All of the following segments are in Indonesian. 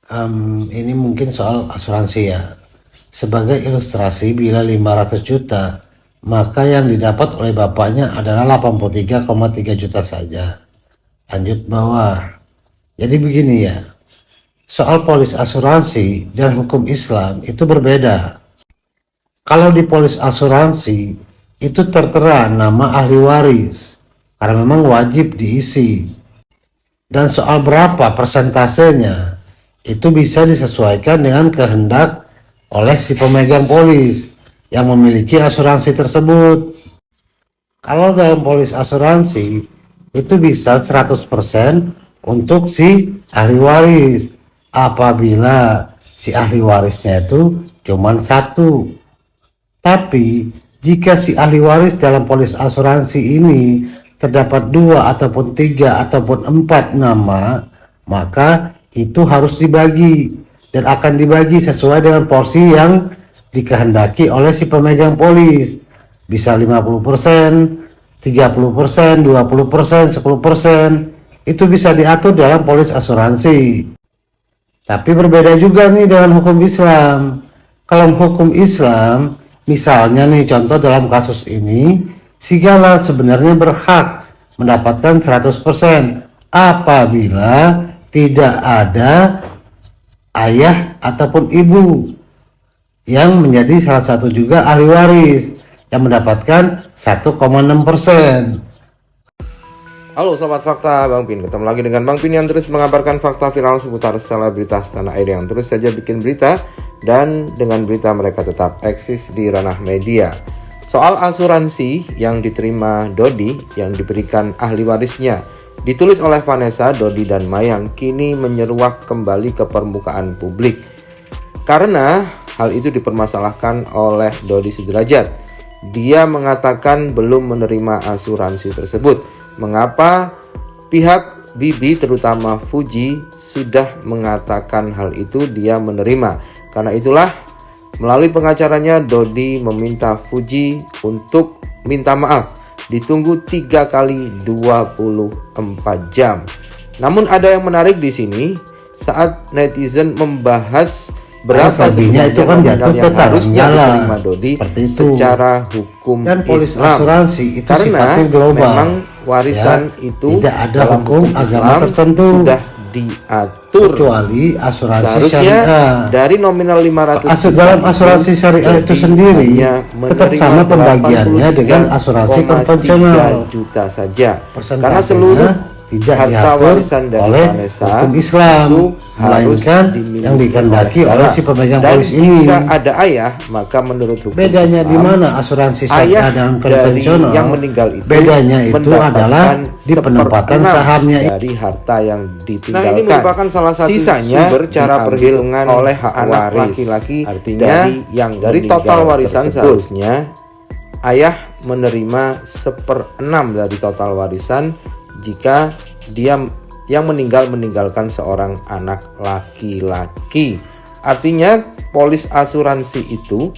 Ini mungkin soal asuransi ya. Sebagai ilustrasi, bila 500 juta, maka yang didapat oleh bapaknya adalah 83,3 juta saja. Lanjut bawah. Jadi begini ya, soal polis asuransi dan hukum Islam itu berbeda. Kalau di polis asuransi, itu tertera nama ahli waris, karena memang wajib diisi. Dan soal berapa persentasenya, itu bisa disesuaikan dengan kehendak oleh si pemegang polis yang memiliki asuransi tersebut. Kalau dalam polis asuransi, itu bisa 100% untuk si ahli waris. Apabila si ahli warisnya itu cuma satu. Tapi jika si ahli waris dalam polis asuransi ini terdapat 2 ataupun 3 ataupun 4 nama, maka itu harus dibagi dan akan dibagi sesuai dengan porsi yang dikehendaki oleh si pemegang polis. Bisa 50%, 30%, 20%, 10%. Itu bisa diatur dalam polis asuransi. Tapi berbeda juga nih dengan hukum Islam. Kalau hukum Islam, misalnya nih contoh dalam kasus ini, si Gala sebenarnya berhak mendapatkan 100% apabila tidak ada ayah ataupun ibu yang menjadi salah satu juga ahli waris yang mendapatkan 1,6%. Halo Sobat Fakta, Bang Pin ketemu lagi dengan Bang Pin yang terus mengabarkan fakta viral seputar selebritas tanah air yang terus saja bikin berita, dan dengan berita mereka tetap eksis di ranah media. Soal asuransi yang diterima Dodi yang diberikan ahli warisnya, ditulis oleh Vanessa, Dodi dan Mayang, kini menyeruak kembali ke permukaan publik. Karena hal itu dipermasalahkan oleh Dodi Sudrajat. Dia mengatakan belum menerima asuransi tersebut. Mengapa pihak Bibi terutama Fuji sudah mengatakan hal itu dia menerima? Karena itulah melalui pengacaranya Dodi meminta Fuji untuk minta maaf, ditunggu 3 kali 24 jam. Namun ada yang menarik di sini saat netizen membahas berapa sebenarnya itu kan nominal yang harusnya diterima Dodi secara hukum dan polis Islam. asuransi itu Karena global, memang warisan ya, itu tidak ada dalam hukum agama Islam tertentu sudah diatur, kecuali asuransi seharusnya syariah. dari nominal 500 dalam asuransi syariah itu sendiri tetap sama pembagiannya dengan asuransi 83,3 konvensional. juta saja. Karena Persentasenya seluruh tidak harta diatur warisan dari oleh Vanessa hukum Islam, itu melainkan dimiliki yang dikehendaki oleh si pemegang dan polis ini. jika ada ayah, maka menurut hukum Bedanya Islam, di mana asuransi syariah dan konvensional? yang meninggal itu Bedanya itu adalah di penempatan 1/6 sahamnya dari harta yang ditinggalkan. Nah, ini merupakan salah satu sisanya sumber cara perhitungan oleh anak waris. laki-laki, Artinya, dari yang dari total warisan tersebut. seharusnya ayah menerima 1/6 dari total warisan jika dia yang meninggalkan seorang anak laki-laki. Artinya polis asuransi itu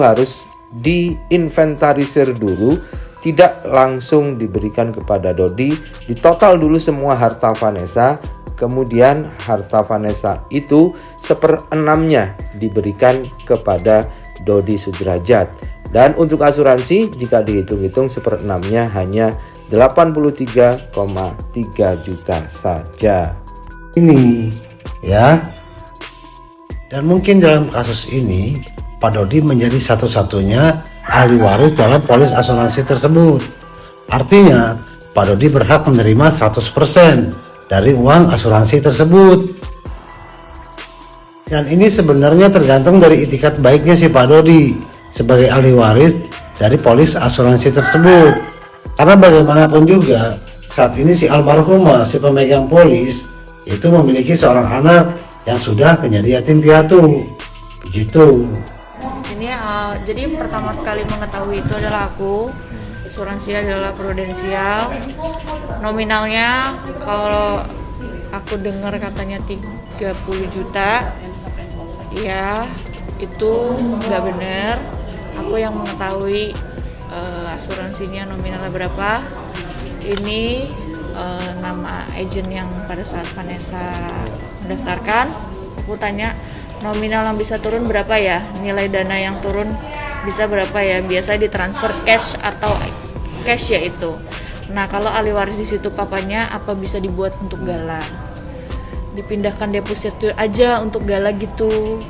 harus diinventarisir dulu, tidak langsung diberikan kepada Dodi, ditotal dulu semua harta Vanessa, kemudian harta Vanessa itu 1/6-nya diberikan kepada Dodi Sudrajat. Dan untuk asuransi jika dihitung-hitung 1/6-nya hanya 83,3 juta saja. Ini ya. Dan mungkin dalam kasus ini Pak Dodi menjadi satu-satunya ahli waris dalam polis asuransi tersebut. Artinya Pak Dodi berhak menerima 100% dari uang asuransi tersebut. Dan ini sebenarnya tergantung dari itikat baiknya si Pak Dodi sebagai ahli waris dari polis asuransi tersebut. Karena bagaimanapun juga saat ini si almarhumah, si pemegang polis itu memiliki seorang anak yang sudah menjadi yatim piatu. Begitu. Ini jadi pertama kali mengetahui itu adalah aku. Asuransi adalah prudensial. Nominalnya kalau aku dengar katanya 30 juta. Ya, itu nggak benar. Aku yang mengetahui asuransinya nominalnya berapa. Ini nama agent yang pada saat Vanessa mendaftarkan. Aku tanya nominal yang bisa turun berapa ya, nilai dana yang turun bisa berapa ya, biasanya ditransfer cash atau cash ya itu. Nah kalau ahli waris di situ papanya apa bisa dibuat untuk gala, dipindahkan deposito aja untuk gala gitu.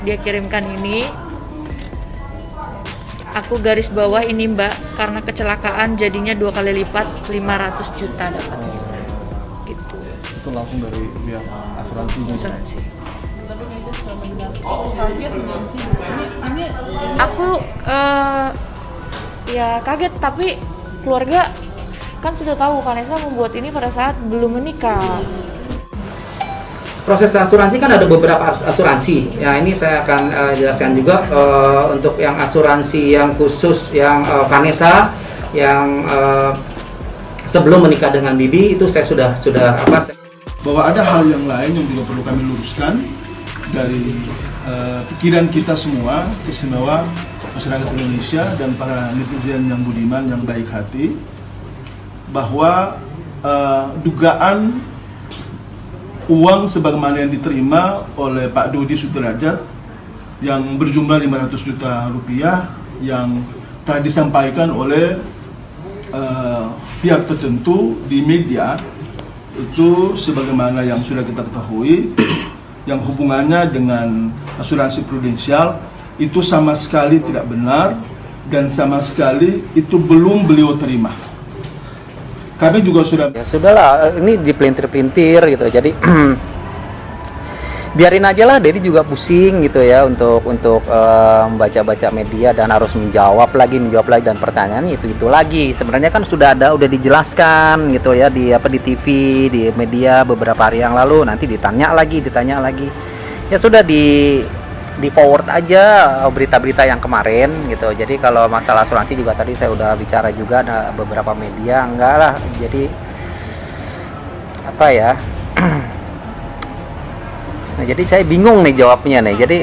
Dia kirimkan ini, aku garis bawah ini mbak, karena kecelakaan jadinya 2 kali lipat, 500 juta dapatnya gitu. Itu langsung dari pihak asuransi. Aku ya kaget, tapi keluarga kan sudah tahu Vanessa membuat ini pada saat belum menikah. Proses asuransi kan ada beberapa asuransi. Ya ini saya akan jelaskan juga untuk yang asuransi yang khusus yang Vanessa yang sebelum menikah dengan Bibi itu saya sudah bahwa ada hal yang lain yang juga perlu kami luruskan dari pikiran kita semua, istimewa masyarakat Indonesia dan para netizen yang budiman, yang baik hati, bahwa dugaan uang sebagaimana yang diterima oleh Pak Dodi Sudrajat yang berjumlah 500 juta rupiah yang telah disampaikan oleh pihak tertentu di media, itu sebagaimana yang sudah kita ketahui yang hubungannya dengan asuransi prudensial itu sama sekali tidak benar dan sama sekali itu belum beliau terima. Kami juga sudah ya sudahlah, ini dipelintir-pelintir gitu. Jadi biarin aja lah, Dedi juga pusing gitu ya untuk membaca-baca media dan harus menjawab lagi dan pertanyaannya itu lagi. Sebenarnya kan udah dijelaskan gitu ya di TV, di media beberapa hari yang lalu, nanti ditanya lagi. Ya sudah di forward aja berita-berita yang kemarin gitu. Jadi kalau masalah asuransi juga tadi saya udah bicara juga, ada beberapa media enggak lah. Jadi apa ya? Nah, jadi saya bingung nih jawabnya nih. Jadi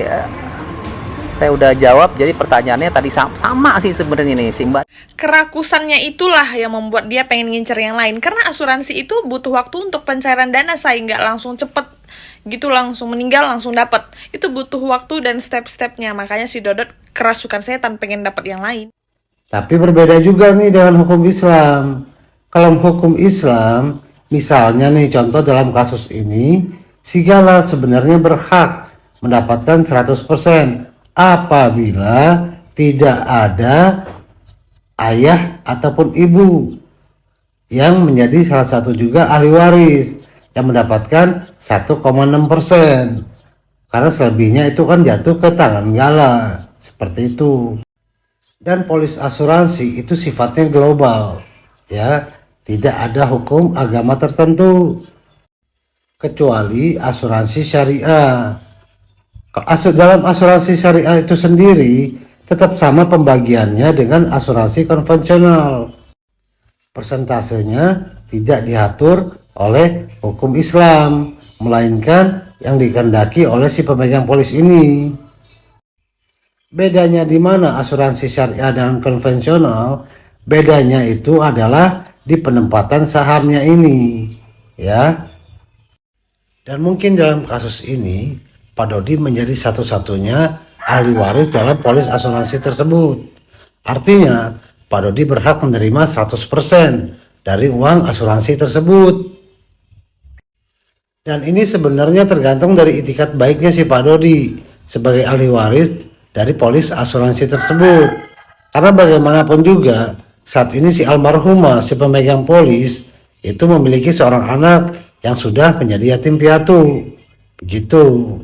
saya udah jawab. Jadi pertanyaannya tadi sama sih sebenarnya nih si Mbak. Kerakusannya itulah yang membuat dia pengen ngincer yang lain. Karena asuransi itu butuh waktu untuk pencairan dana, saya nggak langsung cepet gitu, langsung meninggal langsung dapat. Itu butuh waktu dan step-stepnya. Makanya si Dodot kerasukan setan pengen dapat yang lain. Tapi berbeda juga nih dengan hukum Islam. Kalau hukum Islam, misalnya nih contoh dalam kasus ini, si Gala sebenarnya berhak mendapatkan 100% apabila tidak ada ayah ataupun ibu yang menjadi salah satu juga ahli waris yang mendapatkan 1,6%, karena selebihnya itu kan jatuh ke tangan Gala seperti itu. Dan polis asuransi itu sifatnya global ya, tidak ada hukum agama tertentu kecuali asuransi syariah. Dalam asuransi syariah itu sendiri tetap sama pembagiannya dengan asuransi konvensional. Persentasenya tidak diatur oleh hukum Islam, melainkan yang dikehendaki oleh si pemegang polis ini. Bedanya di mana asuransi syariah dan konvensional? Bedanya itu adalah di penempatan sahamnya ini, ya. Dan mungkin dalam kasus ini Pak Dodi menjadi satu-satunya ahli waris dalam polis asuransi tersebut. Artinya Pak Dodi berhak menerima 100% dari uang asuransi tersebut. Dan ini sebenarnya tergantung dari itikat baiknya si Pak Dodi sebagai ahli waris dari polis asuransi tersebut. Karena bagaimanapun juga saat ini si almarhumah, si pemegang polis itu memiliki seorang anak yang sudah menjadi yatim piatu. Begitu.